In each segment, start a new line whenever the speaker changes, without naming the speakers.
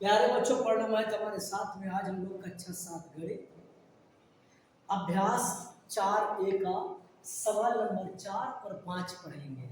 प्यारे बच्चों, पढ़ना मैं तुम्हारे साथ में आज हम लोग कक्षा 7 गणित अभ्यास 4A का सवाल नंबर 4 और 5 पढ़ेंगे।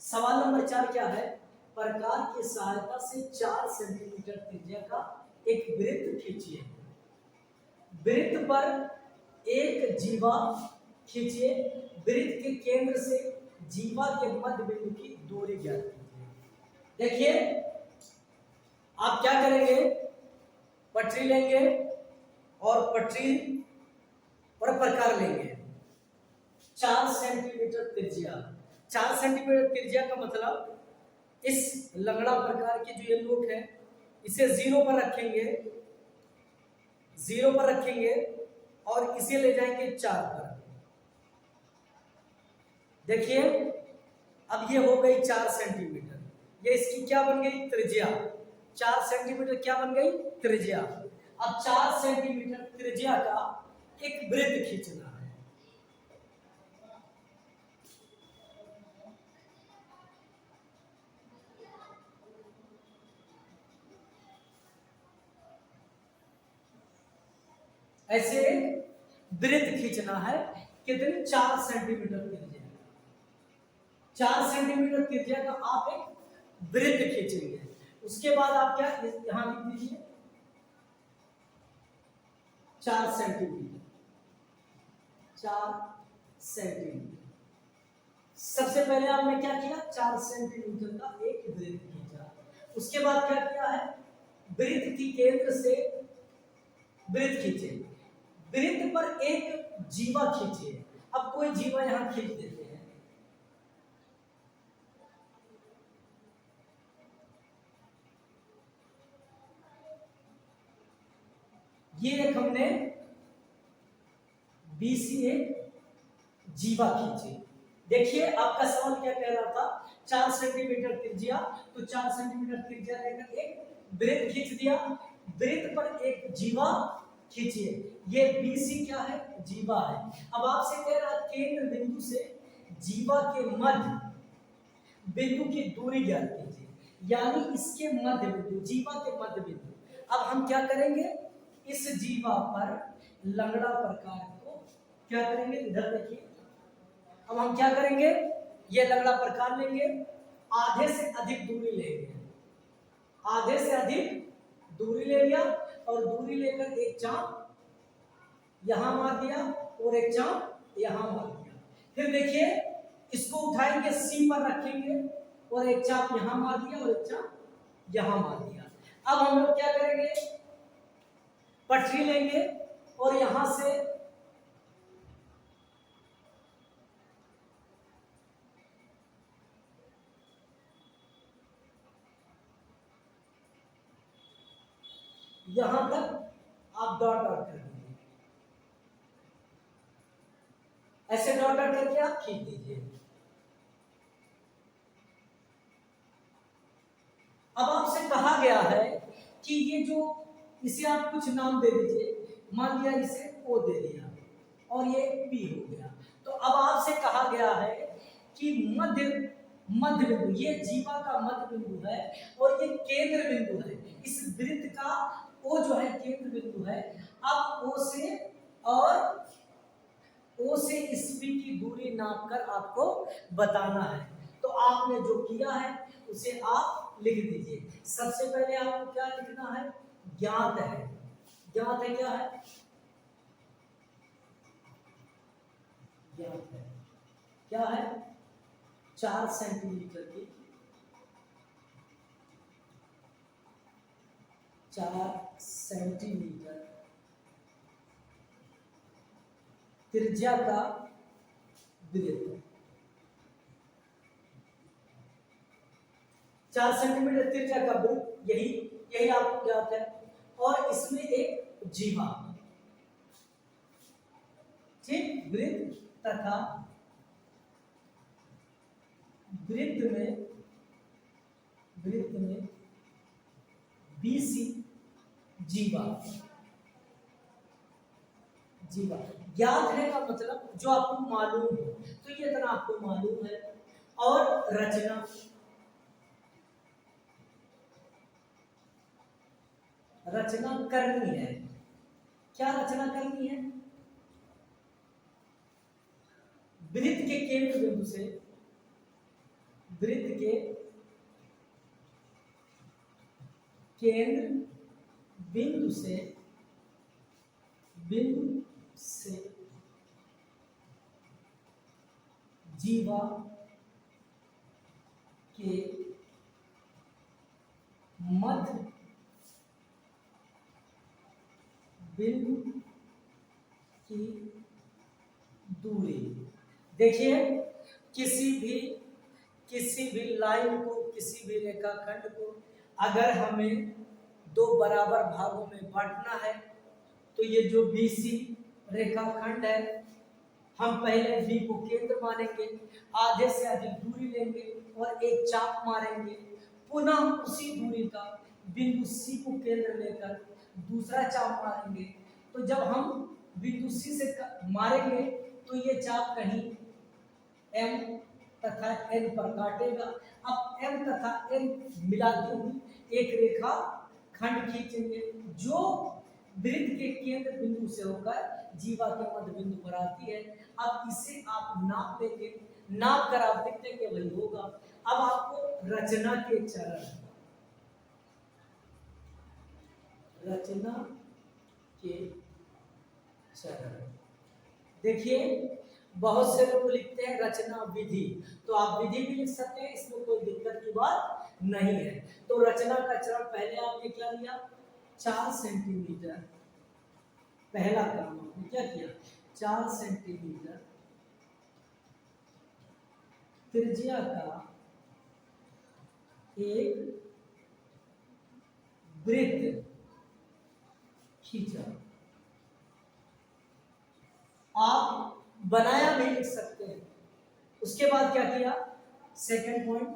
सवाल नंबर 4 क्या है? प्रकार की सहायता से 4 सेंटीमीटर त्रिज्या का एक वृत्त खींचिए। वृत्त पर एक जीवा खींचिए। वृत्त के केंद्र से जीवा के मध्य बिंदु की दूरी ज्ञात कीजिए। देखिए, आप क्या करेंगे? पटरी लेंगे और पटरी और प्रकार लेंगे। 4 सेंटीमीटर त्रिज्या। 4 सेंटीमीटर त्रिज्या का मतलब इस लंगड़ा प्रकार की जो ये लोक है इसे 0 पर रखेंगे, 0 पर रखेंगे और इसे ले जाएंगे 4 पर। देखिए, अब ये हो गई 4 सेंटीमीटर। ये इसकी क्या बन गई? त्रिज्या। 4 सेंटीमीटर क्या बन गई? त्रिज्या। अब 4 सेंटीमीटर त्रिज्या का एक वृत्त खींचना है। ऐसे वृत्त खींचना है। कितनी? 4 सेंटीमीटर त्रिज्या। 4 सेंटीमीटर त्रिज्या का आप एक वृत्त खींचेंगे। उसके बाद आप क्या यहां लिख दीजिए? 4 सेंटीमीटर। 4 सेंटीमीटर। सबसे पहले आपने क्या किया? 4 सेंटीमीटर का एक वृत्त खींचा। उसके बाद क्या किया है? वृत्त की केंद्र से वृत्त खींचे। वृत्त पर एक जीवा खींचिए। अब कोई जीवा यहां खींच देते हैं। ये एक हमने BC एक जीवा खींचे। देखिए, आपका सवाल क्या कह रहा था? 4 सेंटीमीटर त्रिज्या, तो 4 सेंटीमीटर त्रिज्या लेकर एक वृत्त खींच दिया। वृत्त पर एक जीवा खींचिए। ये BC क्या है? जीवा है। अब आपसे कह रहा है केंद्र बिंदु से जीवा के मध्य बिंदु की दूरी ज्ञात कीजिए, यानी इसके मध्य बिंदु, जीवा के मध्य बिंदु। अब हम क्या करेंगे? इस जीवा पर लंगड़ा प्रकार को क्या करेंगे? इधर देखिए। अब हम क्या करेंगे? ये लंगड़ा प्रकार लेंगे, आधे से अधिक दूरी लेंगे। आधे से अधिक दूरी ले लिया और दूरी लेकर एक चाप यहां मार दिया और एक चाप यहां मार दिया। फिर देखिए, इसको उठाएंगे, C पर रखेंगे और एक चाप यहां मार दिया और एक चाप यहां मार दिया। अब हम लोग क्या करेंगे? पटरी लेंगे और यहां से यहां तक आप डॉट डॉट कर दीजिए। ऐसे डॉट डॉट करके आप खींच दीजिए। अब आपसे कहा गया है कि ये जो इसे आप कुछ नाम दे दीजिए। मान लिया इसे O दे दिया और ये P हो गया। तो अब आपसे कहा गया है कि मध्य बिंदु, ये जीवा का मध्य बिंदु है और ये केंद्र बिंदु है। इस वृत्त का O जो है केंद्र बिंदु है। अब O से इस P की दूरी नापकर आपको बताना है। तो आपने जो किया है उसे आप लिख दीजिए। सबसे पहले आपको क्या लिखना है? ज्ञात है। ज्ञात है क्या है? ज्ञात है। क्या है? 4 सेंटीमीटर की 4 सेंटीमीटर त्रिज्या का वृत्त। 4 सेंटीमीटर त्रिज्या का वृत्त, यही आपको ज्ञात है। और इसमें एक जीवा, ठीक, वृत्त तथा वृत्त में BC जीवा ज्ञात है का मतलब जो आपको मालूम हो। तो ये इतना आपको मालूम है। और रचना रचना करनी है। क्या रचना करनी है? वृत्त के केंद्र बिंदु से, वृत्त के केंद्र बिंदु से जीवा के मध्य बिंदु की दूरी। देखिए, किसी भी लाइन को, किसी भी रेखाखंड को अगर हमें दो बराबर भागों में बांटना है तो ये जो BC रेखाखंड है, हम पहले V को केंद्र मानेंगे, आधे से अधिक दूरी लेंगे और एक चाप मारेंगे, पुनः उसी दूरी का बिंदु C को केंद्र लेकर दूसरा चाप मारेंगे। तो जब हम बिंदु C से मारेंगे तो ये चाप कहीं M तथा N पर काटेगा। अब M तथा N मिलाती हुई एक रेखा खंड खींचेंगे जो वृत्त के केंद्र बिंदु से होकर जीवा के मध्य बिंदु पर आती है। अब इसे आप नाप लेंगे, नाप कर आप लिख देंगे, वही होगा। अब आपको रचना के चरण, रचना के चरण देखिए, बहुत से लोग लिखते हैं रचना विधि, तो आप विधि भी लिख सकते हैं, इसमें कोई दिक्कत की बात नहीं है। तो रचना का चरण पहले आपने क्या लिया? 4 सेंटीमीटर। पहला काम आपने क्या किया? 4 सेंटीमीटर त्रिज्या का एक वृत्त खींचा। आप बनाया भी लिख सकते हैं। उसके बाद क्या किया? सेकंड पॉइंट,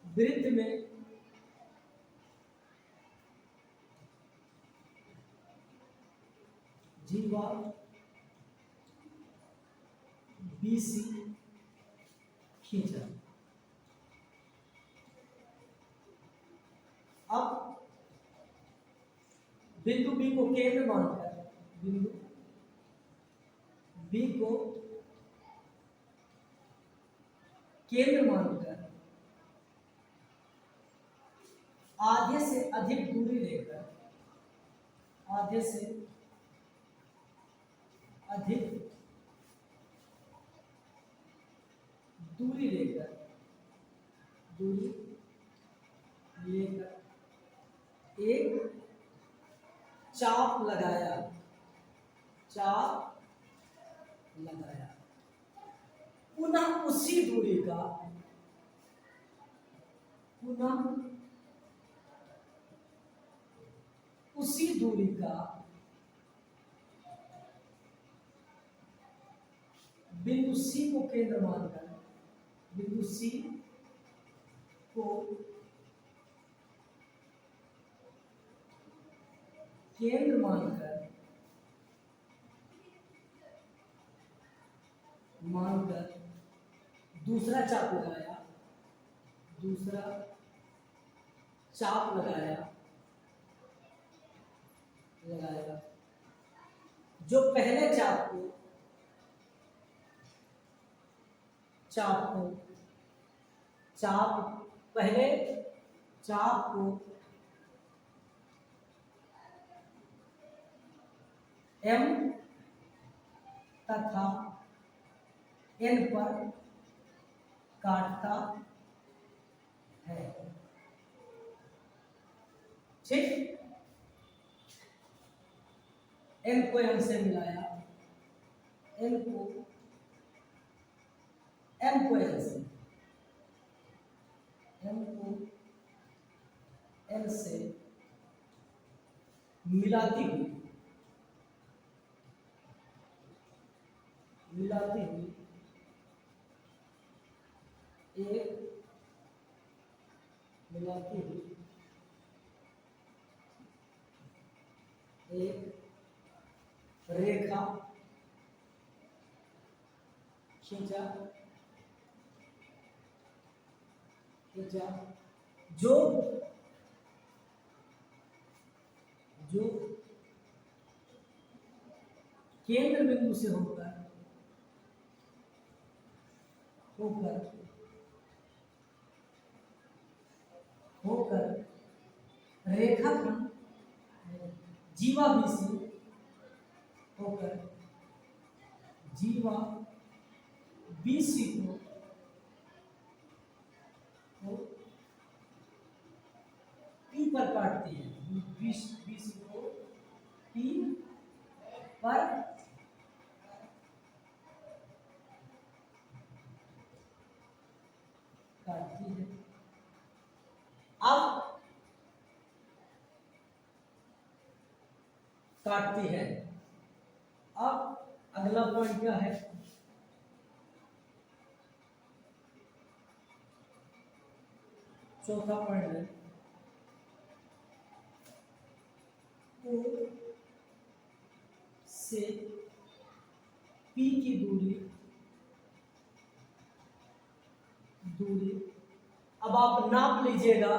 वृत्त में जीवा BC खींचा। अब बिंदु B को केंद्र मानकर, बिंदु B को केंद्र मानकर आधे से अधिक दूरी लेकर, आधे से अधिक दूरी लेकर एक चाप लगाया, पुनः उसी दूरी का, बिंदु C को केंद्र मानकर, बिंदु C को केंद्र मानकर दूसरा चाप लगाया, जो पहले पहले चाप को M तथा N पर काटता है। ठीक, N को M से मिलाया, N को M को N से, M को N से मिलाती हुई एक रेखा खींचा, जो जो केंद्र बिंदु से होकर होकर होकर रेखाखंड जीवा बीसी होकर जीवा बीसी को पी पर काटती है, बीसी को पी पर काटती है। अब काटती है, अब अगला पॉइंट क्या है, चौथा पॉइंट है ओ से पी की दूरी अब आप नाप लीजिएगा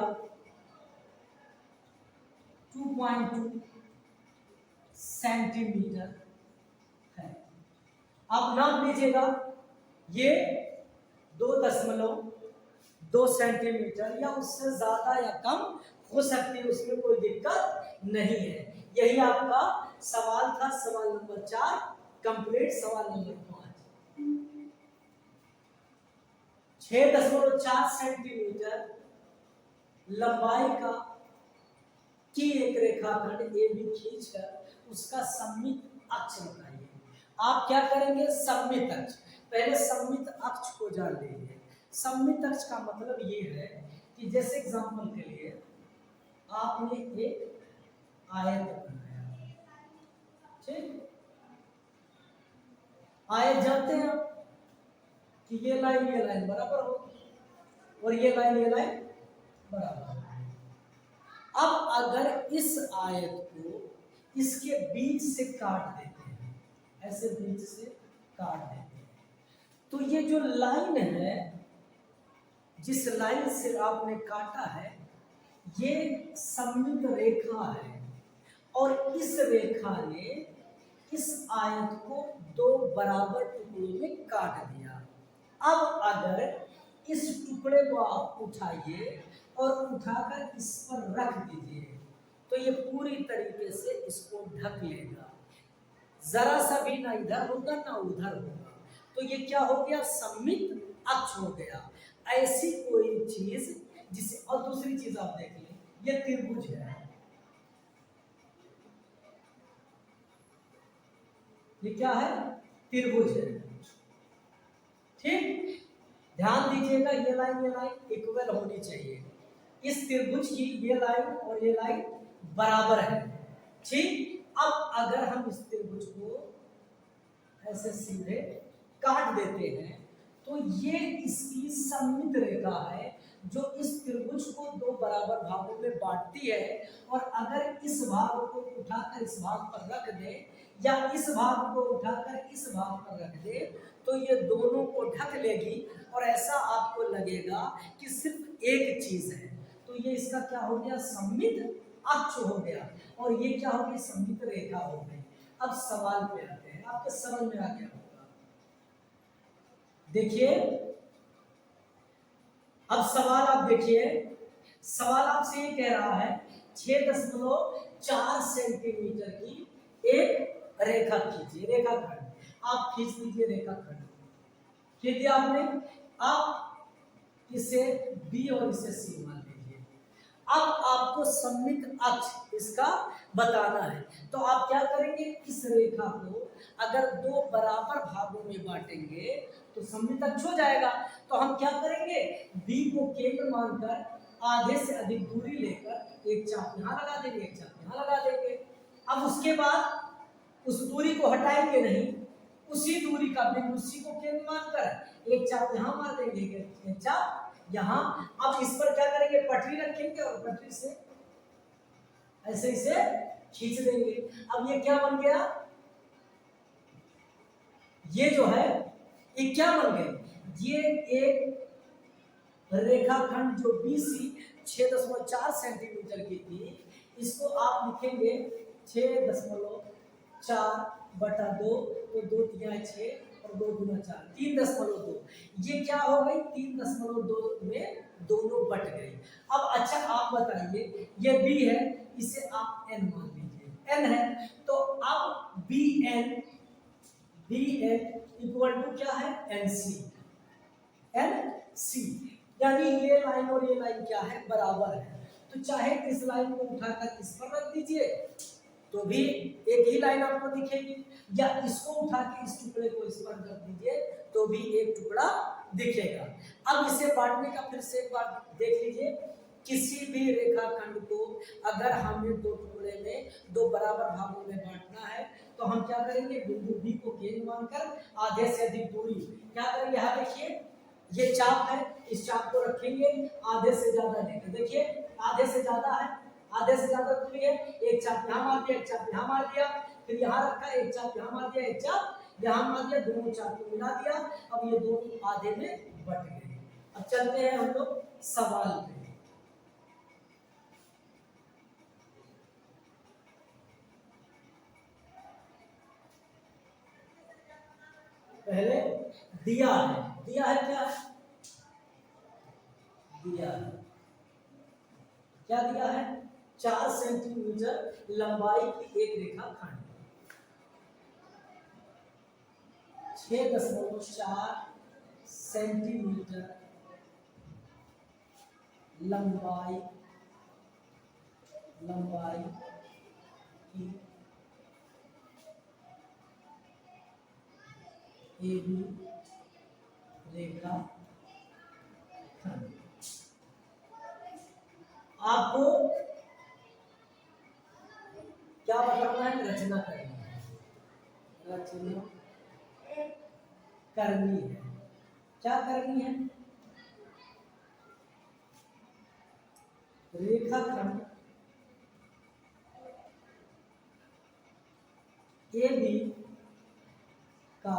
2.2 सेंटीमीटर है। आप नाप लीजिएगा, ये 2.2 सेंटीमीटर या उससे ज्यादा या कम हो सकती है, उसमें कोई दिक्कत नहीं है। यही आपका सवाल था, सवाल नंबर 4 कंप्लीट। सवाल नंबर 5, 6.4 सेंटीमीटर लंबाई का की एक रेखाखंड ए बी खींचकर उसका सममित अक्ष बताइए। आप क्या करेंगे, सममित अक्ष, पहले सममित अक्ष को जान लीजिए। सममित अक्ष का मतलब ये है कि जैसे एग्जांपल के लिए आपने एक आयत बनाया, ठीक, आयत जानते हैं आप कि ये लाइन बराबर होगी और ये लाइन बराबर। अब अगर इस आयत को इसके बीच से काट देते हैं, ऐसे बीच से काट देते हैं, तो ये जो लाइन है, जिस लाइन से आपने काटा है, ये सममित रेखा है और इस रेखा ने इस आयत को 2 बराबर टुकड़ों में काट दिया। अब अगर इस टुकड़े को आप उठाइए और उठाकर इस पर रख दीजिए तो ये पूरी तरीके से इसको ढक लेगा, जरा सा भी ना इधर होगा ना उधर होगा, तो ये क्या हो गया, सममित अक्ष हो गया। ऐसी कोई चीज जिसे, और दूसरी चीज आप देख लें, ये त्रिभुज है, ये क्या है, त्रिभुज है, ठीक। ध्यान दीजिएगा, ये लाइन इक्वल होनी चाहिए। इस त्रिभुज की ये लाइन और ये लाइन बराबर है, ठीक। अब अगर हम इस त्रिभुज को ऐसे सीधे काट देते हैं तो ये इसकी सममित रेखा है जो इस त्रिभुज को 2 बराबर भागों में बांटती है। और अगर इस भाग को उठाकर इस भाग पर रख दे या इस भाग को उठाकर इस भाग पर रख दे तो ये दोनों को ढक लेगी और ऐसा आपको लगेगा कि सिर्फ एक चीज है। तो ये इसका क्या हो गया, सममित अक्ष हो गया और ये क्या हो गई, सममित रेखा हो गई। अब सवाल पे आते हैं, आपके समझ में आ गया होगा। देखिए अब सवाल आप देखिए, सवाल आपसे ये कह रहा है 6.4 सेंटीमीटर की एक रेखा खींचिए, रेखाखंड आप खींच लीजिए, रेखाखंड खींच दिया आपने। आप इसे बी और इसे सी मान लीजिए। अब आपको सममित अक्ष इसका बताना है, तो आप क्या करेंगे, इस रेखा को अगर 2 बराबर भागों में बांटेंगे तो सममित अक्ष हो जाएगा। तो हम क्या करेंगे, बी को केंद्र मानकर आधे से अधिक दूरी लेकर एक चाप यहाँ लगा देंगे, एक चाप यहाँ लगा देंगे। अब उसके बाद उस दूरी को हटाएंगे नहीं, उसी दूरी का बिंदु सी को केंद्र मानकर एक चाप यहाँ मार देंगे, एक चाप यहाँ। अब इस पर क्या करेंगे, पटरी रखेंगे और पटरी से ऐसे इसे खींच देंगे। अब ये क्या बन गया, ये जो है ये क्या बन गए, ये एक रेखाखंड जो BC 6.4 सेंटीमीटर की थी, इसको आप लिखेंगे 6.4/2, तो 2 तिहाई 6 और 2 गुना 4, 3.2। ये क्या हो गई, 3.2 में दोनों बट गए। अब अच्छा आप बताइए, ये b है, इसे आप n मान लीजिए, n है, तो अब bn इक्वल टू क्या है, nc, यानी ये लाइन और ये लाइन क्या है, बराबर है। तो चाहे इस लाइन को उठाकर इस पर रख दीजिए तो भी एक ही लाइन आपको दिखेगी, या इसको उठा के इस टुकड़े को इस पर रख दीजिए तो भी एक टुकड़ा दिखेगा। अब इसे बांटने का फिर से एक बार देख लीजिए, किसी भी रेखाखंड को अगर हमें दो टुकड़े में दो बराबर भागों में बांटना है तो हम क्या करेंगे, बिंदु बी को केंद्र मानकर आधे से अधिक दूरी क्या करेंगे, यहाँ देखिए ये चाप है, इस चाप को रखेंगे आधे से ज्यादा लेकर, देखिए आधे से ज्यादा है, आधे से ज्यादा दूरी है, एक चाप यहाँ मार दिया, एक चाप यहाँ मार दिया, फिर यहाँ रखा, एक चाप यहाँ मार दिया, एक चाप यहाँ मार दिया, दोनों चाप को मिला दिया, अब ये दोनों आधे में बट गए। अब चलते हैं हम लोग सवाल पे। पहले दिया है, दिया है क्या है, दिया है, क्या दिया है, 4 सेंटीमीटर लंबाई की एक रेखाखंड, 6.4 सेंटीमीटर लंबाई की AB रेखा खंड। आपको क्या बताना है, रचना करनी है, रचना करनी है, क्या करनी है, रेखाखंड AB का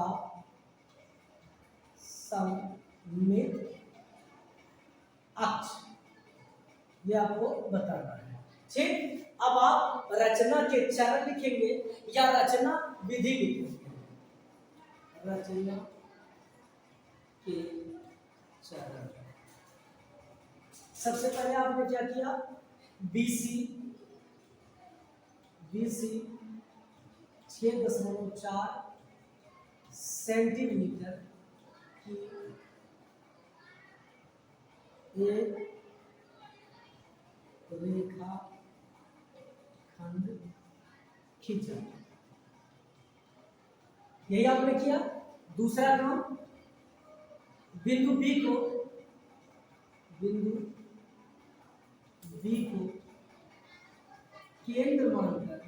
सममित अक्ष, ये आपको बताना है। ठीक, अब आप रचना के चरण लिखेंगे या रचना विधि लिखेंगे, रचना के चरण। सबसे पहले आपने क्या किया, BC 6.4 सेंटीमीटर की एक रेखा खंड खींचा, यही आपने किया। दूसरा काम, बिंदु B को केंद्र मानकर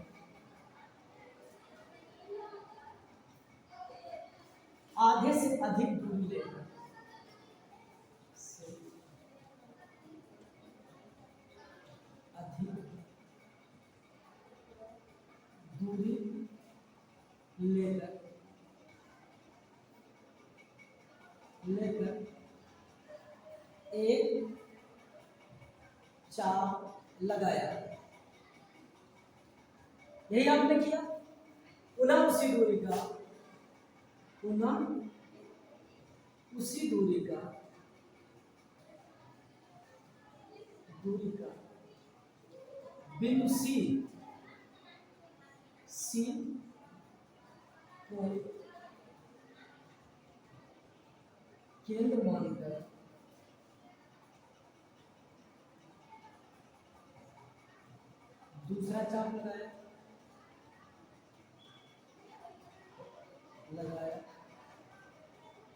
आधे से अधिक दूरी लेकर, दूरी लेकर एक चाप लगाया, यही आपने किया। पुनः उसी दूरी का बिंदु C को केंद्र मानकर दूसरा चाप लगाया,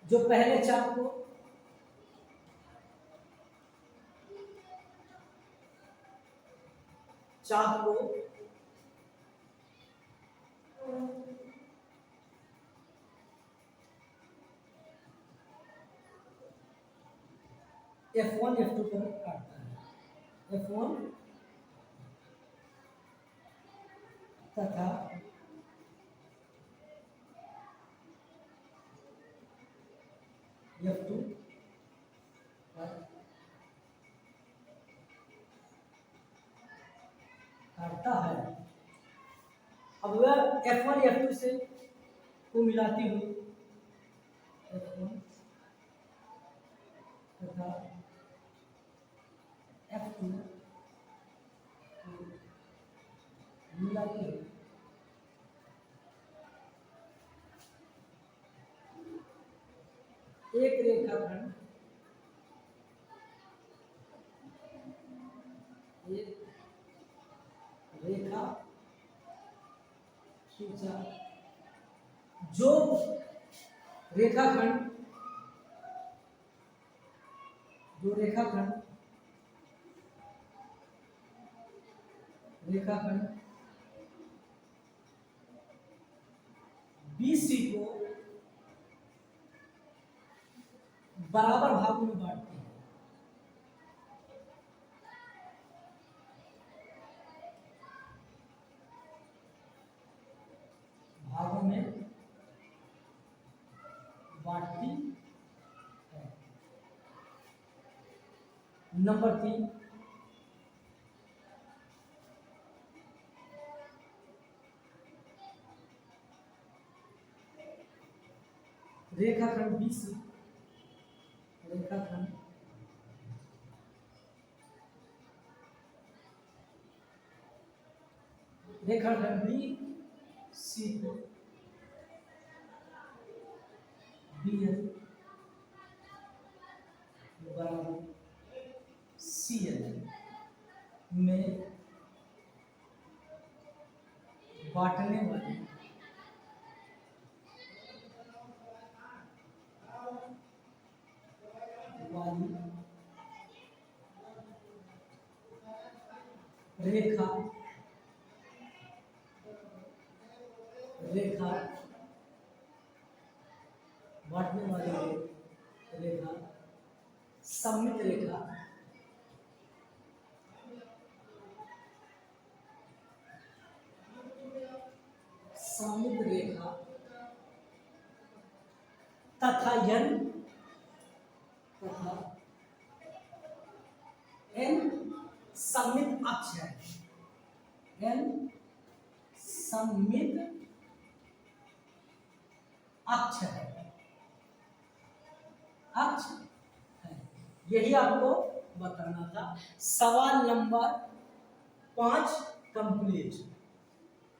जो पहले चाप को F1 F2 पर काटता है, F1 तथा F2 पर काटता है। अब वह F1 F2 से को मिलाती हुई F1 तथा F2 को मिलाती हुई एक रेखाखंड एक रेखा खींचा। जो रेखाखंड BC को बराबर भागों में बांटती है, भागों में बांटती है। नंबर 3, रेखाखंड BC रेखाखंड BC को BL बराबर CL में बांटने वाली रेखा बांटने वाली रेखा सममित रेखा तथा n सममित अक्ष है। n सममित अक्ष है, यही आपको बताना था। सवाल नंबर 5 कंप्लीट।